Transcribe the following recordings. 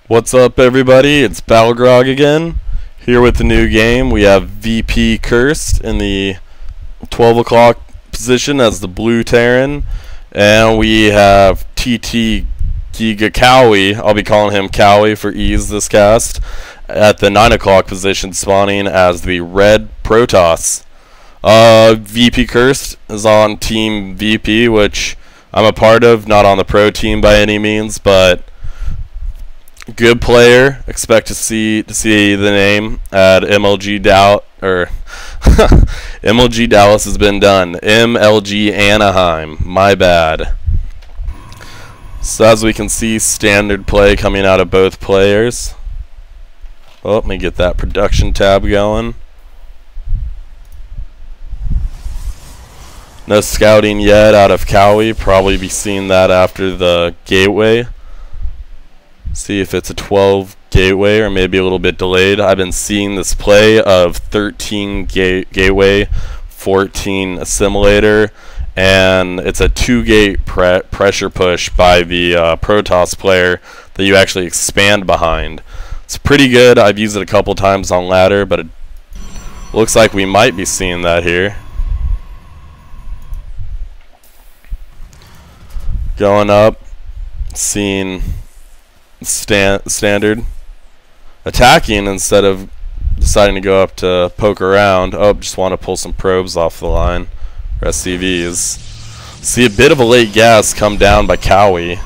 What's up, everybody? It's Battlegrog again, here with the new game. We have VPCursed in the 12 o'clock position as the blue Terran, and we have TtGiGaKawi, I'll be calling him Kawi for ease this cast, at the 9 o'clock position, spawning as the red Protoss. VPCursed is on Team VP, which I'm a part of, not on the pro team by any means, but good player. Expect to see the name at MLG Dallas, or MLG Dallas has been done. MLG Anaheim, my bad. So as we can see, standard play coming out of both players. Oh, let me get that production tab going. No scouting yet out of Kawi. Probably be seeing that after the gateway. See if it's a 12 gateway or maybe a little bit delayed. I've been seeing this play of 13 gateway, 14 assimilator, and it's a 2-gate pressure push by the Protoss player that you actually expand behind. It's pretty good. I've used it a couple times on ladder, but it looks like we might be seeing that here. Going up, seeing standard attacking instead of deciding to go up to poke around. Oh, just want to pull some probes off the line, or SCVs. See a bit of a late gas come down by Kawi.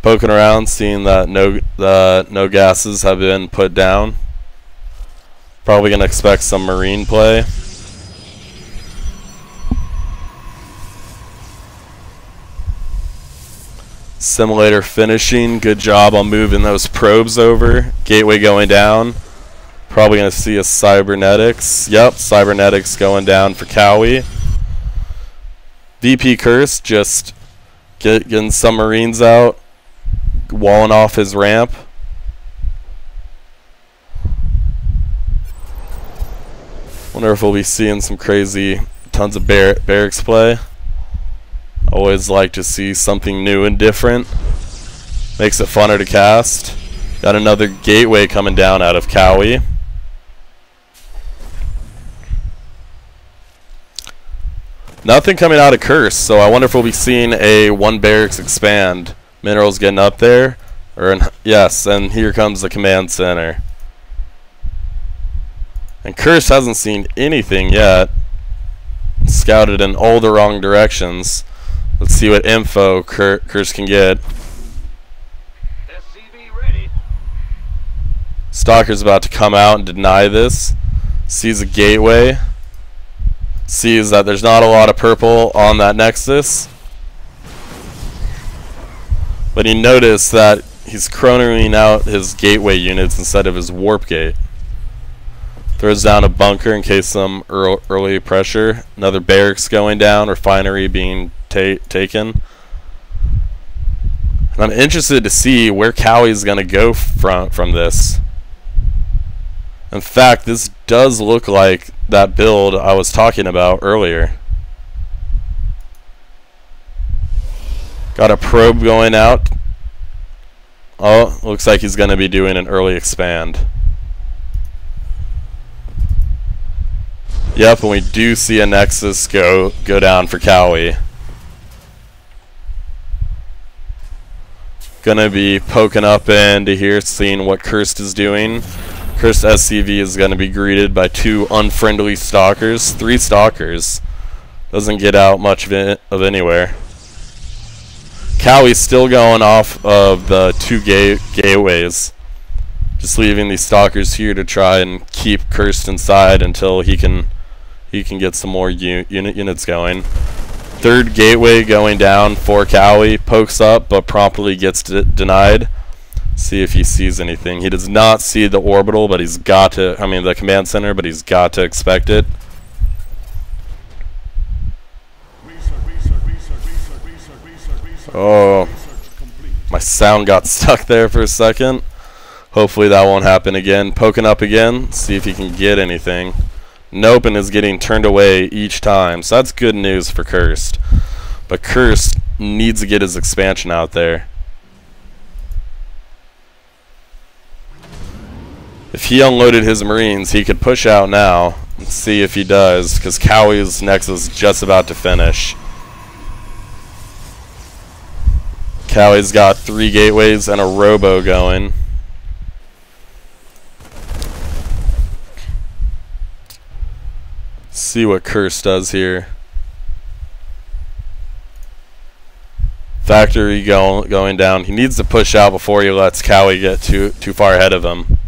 Poking around, seeing that no gases have been put down. Probably gonna expect some marine play. Simulator finishing, good job on moving those probes over. Gateway going down. Probably going to see a cybernetics. Yep, cybernetics going down for Kawi. VPCursed just getting some marines out, walling off his ramp. Wonder if we'll be seeing some crazy tons of barracks play. Always like to see something new and different. Makes it funner to cast. Got another gateway coming down out of Kawi. Nothing coming out of Curse, so I wonder if we'll be seeing a 1 barracks expand. Minerals getting up there. Yes, and here comes the command center. And Curse hasn't seen anything yet. Scouted in all the wrong directions. Let's see what info Curse can get. SCV ready. Stalker's about to come out and deny this. Sees a gateway. Sees that there's not a lot of purple on that nexus. But he noticed that he's chronoing out his gateway units instead of his warp gate. Throws down a bunker in case some early pressure. Another barracks going down. Refinery being taken. And I'm interested to see where Kawi's going to go from this. In fact, this does look like that build I was talking about earlier. Got a probe going out. Oh, looks like he's going to be doing an early expand. Yep, and we do see a nexus go down for Kawi. Gonna be poking up into here, seeing what Cursed is doing. Cursed SCV is gonna be greeted by 2 unfriendly stalkers, 3 stalkers. Doesn't get out much of anywhere. Kawi's still going off of the 2 gateways. Just leaving these stalkers here to try and keep Cursed inside until he can get some more units going. 3rd gateway going down for Kawi. Pokes up but promptly gets denied. See if he sees anything. He does not see the orbital, but he's got to, the command center, but he's got to expect it. Oh, my sound got stuck there for a second. Hopefully that won't happen again. Poking up again. See if he can get anything. Nope, and is getting turned away each time. So that's good news for Cursed. But Cursed needs to get his expansion out there. If he unloaded his Marines, he could push out now. Let's see if he does, because Kawi's Nexus is just about to finish. Kawi's got 3 gateways and a robo going. See what Curse does here. Factory going down. He needs to push out before he lets Kawi get too far ahead of him.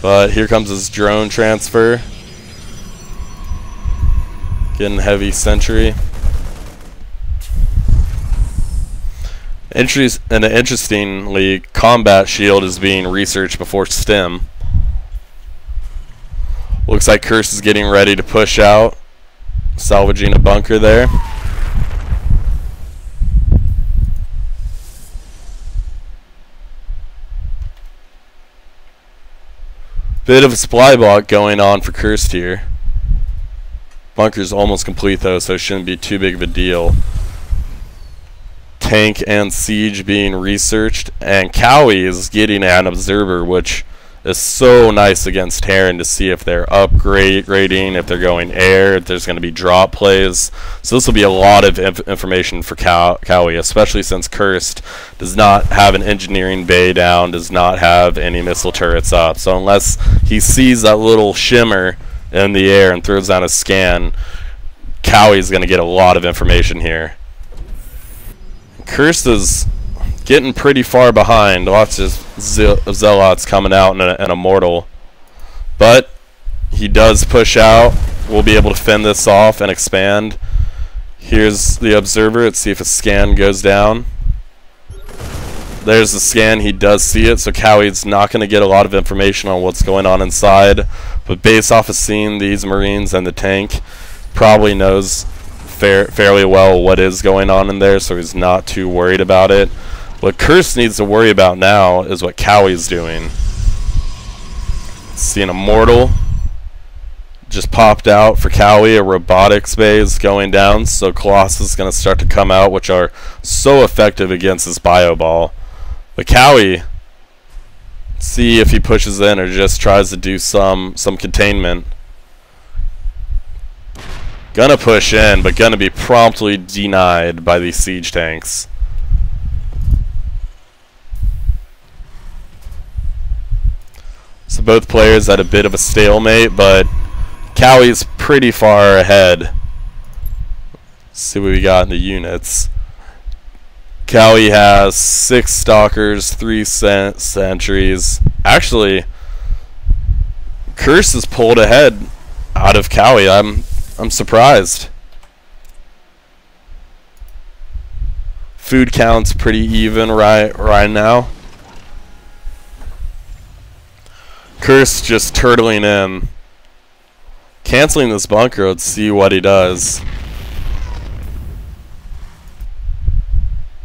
But here comes his drone transfer. Getting heavy sentry. And interestingly, combat shield is being researched before stim. Looks like Curse is getting ready to push out, salvaging a bunker there. Bit of a supply block going on for Cursed here. Bunker's almost complete though, so it shouldn't be too big of a deal. Tank and siege being researched, and Kawi is getting an observer, which is so nice against Terran to see if they're upgrading, if they're going air, if there's going to be drop plays. So this will be a lot of information for Kawi, especially since Cursed does not have an engineering bay down, does not have any missile turrets up. So unless he sees that little shimmer in the air and throws down a scan, Kawi is going to get a lot of information here. Cursed is getting pretty far behind. Lots of zealots coming out and a mortal. But he does push out. We'll be able to fend this off and expand. Here's the observer. Let's see if a scan goes down. There's the scan. He does see it, so Kawi's not going to get a lot of information on what's going on inside. But based off of seeing these Marines and the tank, probably knows fairly well what is going on in there, so he's not too worried about it. What Curse needs to worry about now is what Kawi's doing. Seeing a mortal just popped out for Kawi. A robotics bay is going down, so Colossus is going to start to come out, which are so effective against this bio ball. But Kawi, see if he pushes in or just tries to do some containment. Gonna push in, but gonna be promptly denied by these siege tanks. So both players at a bit of a stalemate, but Kawi's pretty far ahead. Let's see what we got in the units. Kawi has 6 stalkers, 3 sentries. Actually, Curse is pulled ahead out of Kawi. I'm surprised. Food count's pretty even right now. Curse just turtling in. Canceling this bunker. Let's see what he does.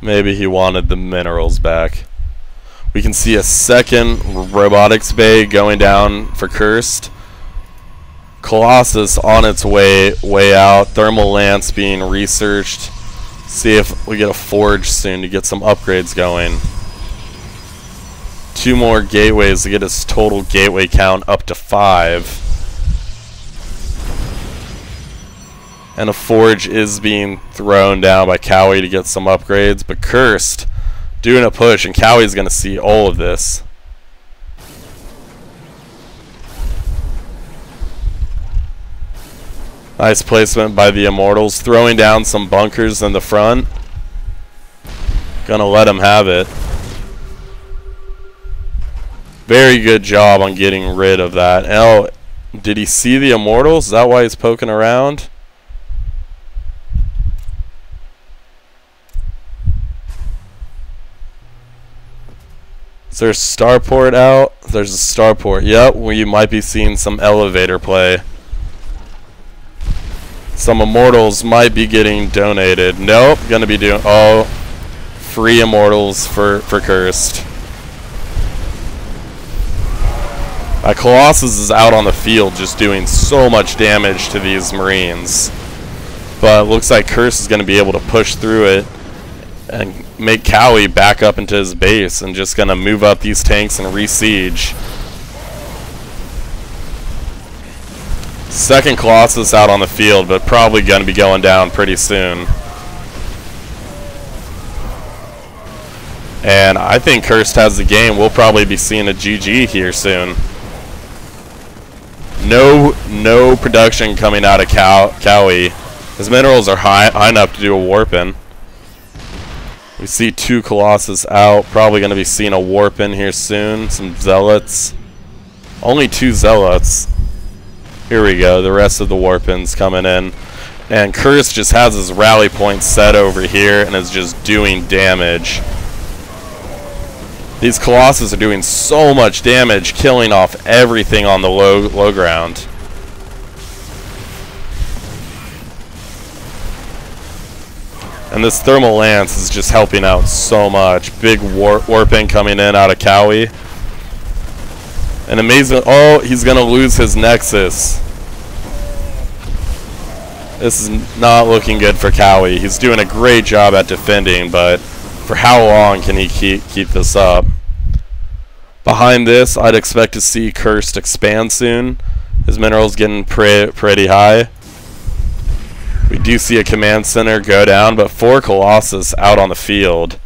Maybe he wanted the minerals back. We can see a second robotics bay going down for Cursed. Colossus on its way out. Thermal lance being researched. See if we get a forge soon to get some upgrades going. 2 more gateways to get his total gateway count up to 5. And a forge is being thrown down by Kawi to get some upgrades, but Cursed doing a push, and Kawi's going to see all of this. Nice placement by the Immortals, throwing down some bunkers in the front. Gonna let him have it. Very good job on getting rid of that. Oh, did he see the Immortals? Is that why he's poking around? Is there a starport out? There's a starport. Yep, where you might be seeing some elevator play. Some Immortals might be getting donated. Nope, gonna be doing free Immortals for Cursed. Colossus is out on the field just doing so much damage to these Marines. But it looks like Curse is going to be able to push through it and make Kawi back up into his base and just going to move up these tanks and re-siege. Second Colossus out on the field, but probably going to be going down pretty soon. And I think Cursed has the game. We'll probably be seeing a GG here soon. No production coming out of Kawi. His minerals are high enough to do a warp-in. We see 2 Colossus out. Probably going to be seeing a warp-in here soon. Some Zealots. Only 2 Zealots. Here we go. The rest of the warp-ins coming in. And Curse just has his rally point set over here and is just doing damage. These Colossus are doing so much damage, killing off everything on the low ground. And this Thermal Lance is just helping out so much. Big warping coming in out of Kawi. And amazing. Oh, he's going to lose his Nexus. This is not looking good for Kawi. He's doing a great job at defending, but for how long can he keep this up? Behind this, I'd expect to see Cursed expand soon. His mineral's getting pretty high. We do see a command center go down, but 4 Colossus out on the field.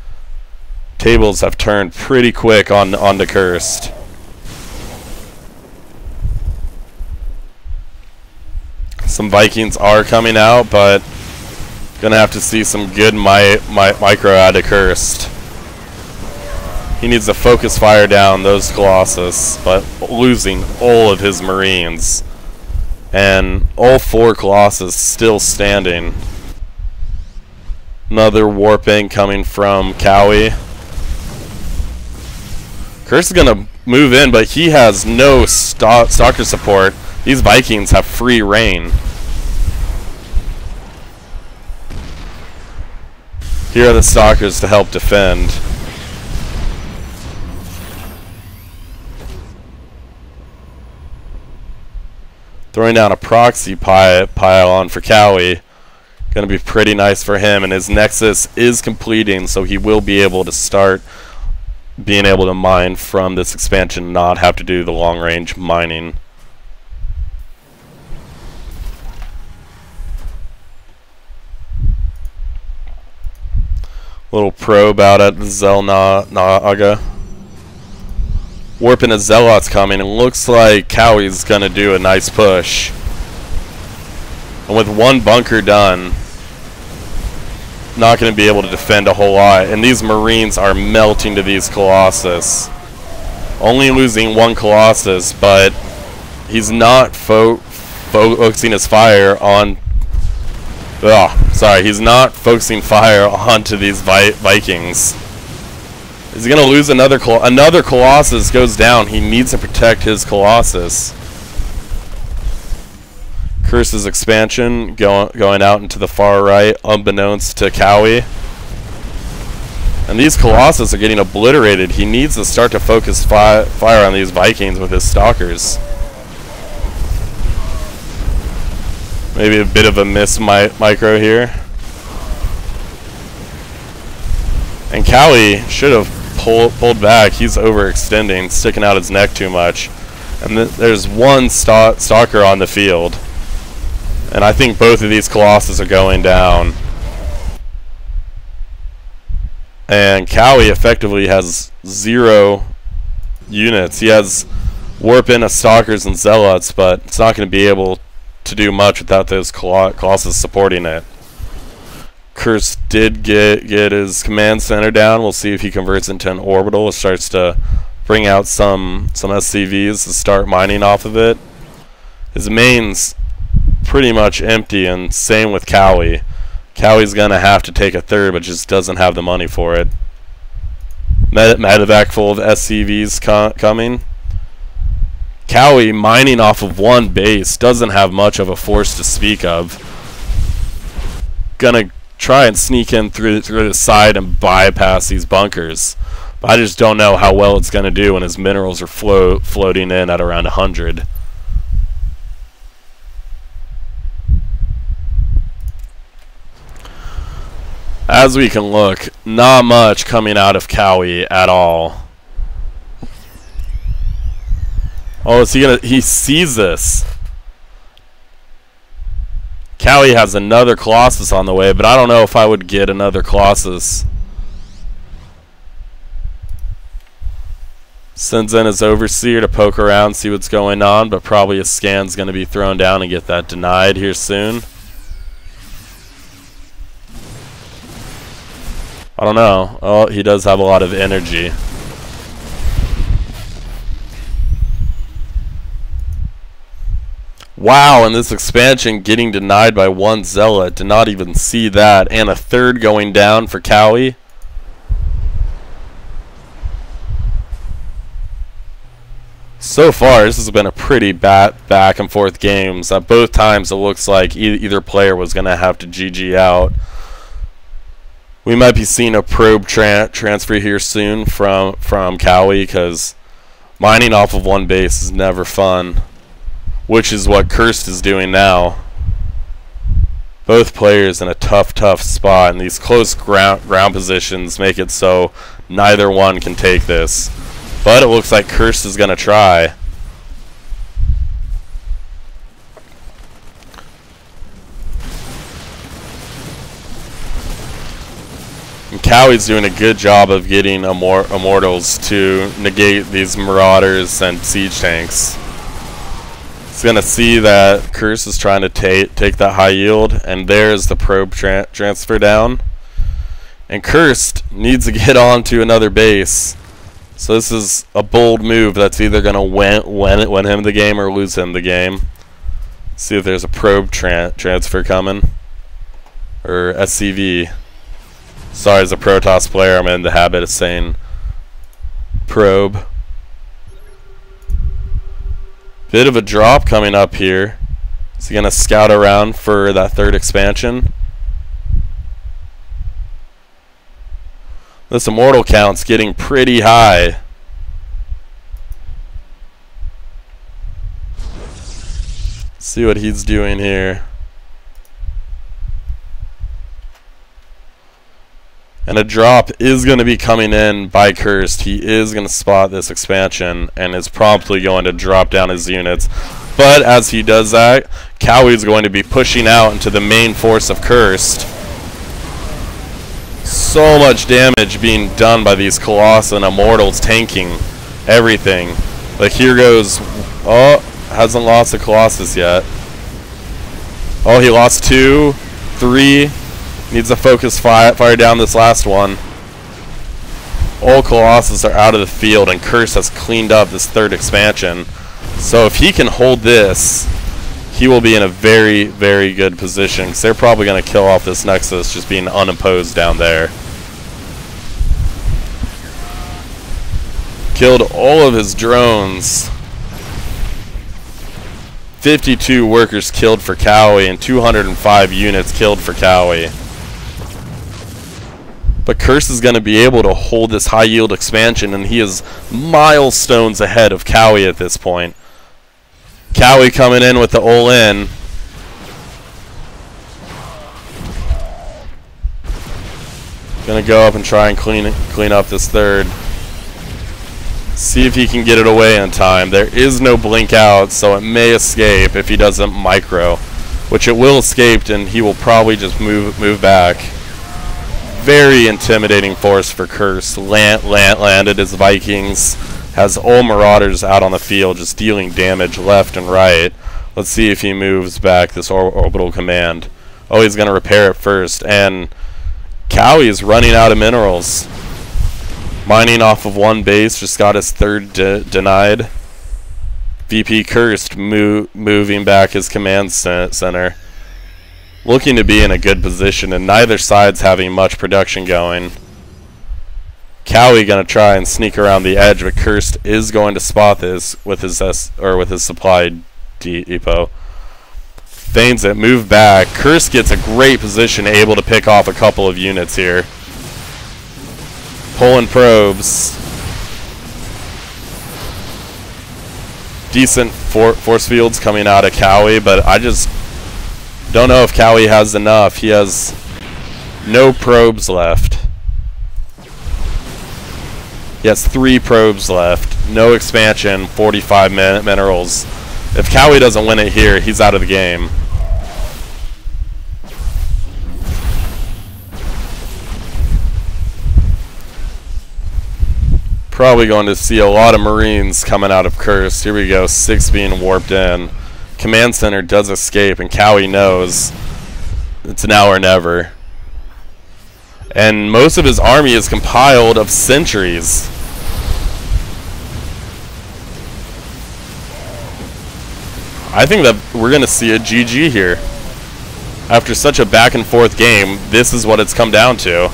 Tables have turned pretty quick onto Cursed. Some Vikings are coming out, but gonna have to see some good micro out of Cursed. He needs to focus fire down those Colossus, but losing all of his Marines. And all 4 Colossus still standing. Another warping coming from Kawi. Curse is gonna move in, but he has no stalker support. These Vikings have free reign. Here are the stalkers to help defend. Throwing down a proxy pylon for Kawi. Going to be pretty nice for him, and his Nexus is completing, so he will be able to start being able to mine from this expansion and not have to do the long-range mining. Little probe out at the Zelnaga. Warping a Zealot's coming, and looks like Kawi's gonna do a nice push. And with 1 bunker done, not gonna be able to defend a whole lot. And these Marines are melting to these Colossus. Only losing 1 Colossus, but he's not focusing his fire on. He's not focusing fire onto these Vikings. He's going to lose another Colossus goes down. He needs to protect his Colossus. Curse's expansion going out into the far right, unbeknownst to Kawi. And these Colossus are getting obliterated. He needs to start to focus fire on these Vikings with his stalkers. Maybe a bit of a miss micro here. And Kawi should have pulled back. He's overextending, sticking out his neck too much. And there's 1 stalker on the field. And I think both of these Colossus are going down. And Kawi effectively has 0 units. He has warp-in of stalkers and zealots, but it's not going to be able to do much without those Colossus supporting it. Curse did get his command center down. We'll see if he converts into an orbital or starts to bring out some SCVs to start mining off of it. His main's pretty much empty, and same with Kawi. Kawi's gonna have to take a third, but just doesn't have the money for it. Medevac full of SCVs coming. Kawi mining off of 1 base doesn't have much of a force to speak of. Gonna try and sneak in through the side and bypass these bunkers. But I just don't know how well it's gonna do when his minerals are floating in at around 100. As we can look, not much coming out of Kawi at all. Oh, is he gonna... He sees this. Kawi has another Colossus on the way, but I don't know if I would get another Colossus. Sends in his Overseer to poke around, see what's going on, but probably a scan's going to be thrown down and get that denied here soon. I don't know. Oh, he does have a lot of energy. Wow, and this expansion getting denied by one Zealot. Did not even see that. And a third going down for Kawi. So far, this has been a pretty back and forth games. At both times, it looks like either player was going to have to GG out. We might be seeing a probe transfer here soon from Kawi, because mining off of one base is never fun, which is what Cursed is doing now. Both players in a tough spot, and these close ground positions make it so neither one can take this. But it looks like Cursed is going to try. And Kawi's doing a good job of getting Immortals to negate these Marauders and Siege Tanks. He's going to see that Cursed is trying to take that high yield, and there's the probe transfer down. And Cursed needs to get on to another base. So this is a bold move that's either going to win him the game or lose him the game. Let's see if there's a probe transfer coming. Or SCV. Sorry, as a Protoss player, I'm in the habit of saying probe. Bit of a drop coming up here. Is he going to scout around for that third expansion? This Immortal count's getting pretty high. Let's see what he's doing here. And a drop is going to be coming in by Cursed. He is going to spot this expansion and is promptly going to drop down his units. But as he does that, Kawi is going to be pushing out into the main force of Cursed. So much damage being done by these Colossus and Immortals tanking everything. Like here goes... Oh, hasn't lost a Colossus yet. Oh, he lost 2, 3... Needs to focus fire down this last one. All Colossus are out of the field, and Curse has cleaned up this third expansion. So if he can hold this, he will be in a very, very good position, because they're probably going to kill off this Nexus just being unopposed down there. Killed all of his drones. 52 workers killed for Kawi, and 205 units killed for Kawi. But Curse is going to be able to hold this high yield expansion, and he is milestones ahead of Kawi at this point. Kawi coming in with the all-in. Going to go up and try and clean up this third. See if he can get it away in time. There is no blink out, so it may escape if he doesn't micro, which it will escape, and he will probably just move back. Very intimidating force for Curse. Landed his Vikings. Has all Marauders out on the field, just dealing damage left and right. Let's see if he moves back this orbital command. Oh, he's going to repair it first. And Kawi is running out of minerals. Mining off of one base, just got his third denied. VPCursed moving back his command center. Looking to be in a good position, and neither side's having much production going. Kawi gonna try and sneak around the edge, but Cursed is going to spot this with his supply depot. Feigns it, move back. Cursed gets a great position, able to pick off a couple of units here. Pulling probes. Decent force fields coming out of Kawi, but I just don't know if Kawi has enough. He has No probes left. He has 3 probes left. No expansion, 45 minerals. If Kawi doesn't win it here, he's out of the game. Probably going to see a lot of Marines coming out of Cursed. Here we go, 6 being warped in. Command Center does escape, and Kawi knows it's now or never. And most of his army is compiled of sentries. I think that we're going to see a GG here. After such a back and forth game, this is what it's come down to.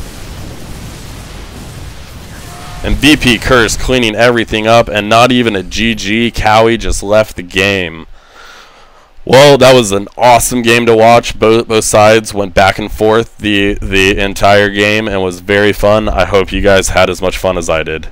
And VPCursed cleaning everything up, and not even a GG. Kawi just left the game. Well, that was an awesome game to watch. Both sides went back and forth the entire game and was very fun. I hope you guys had as much fun as I did.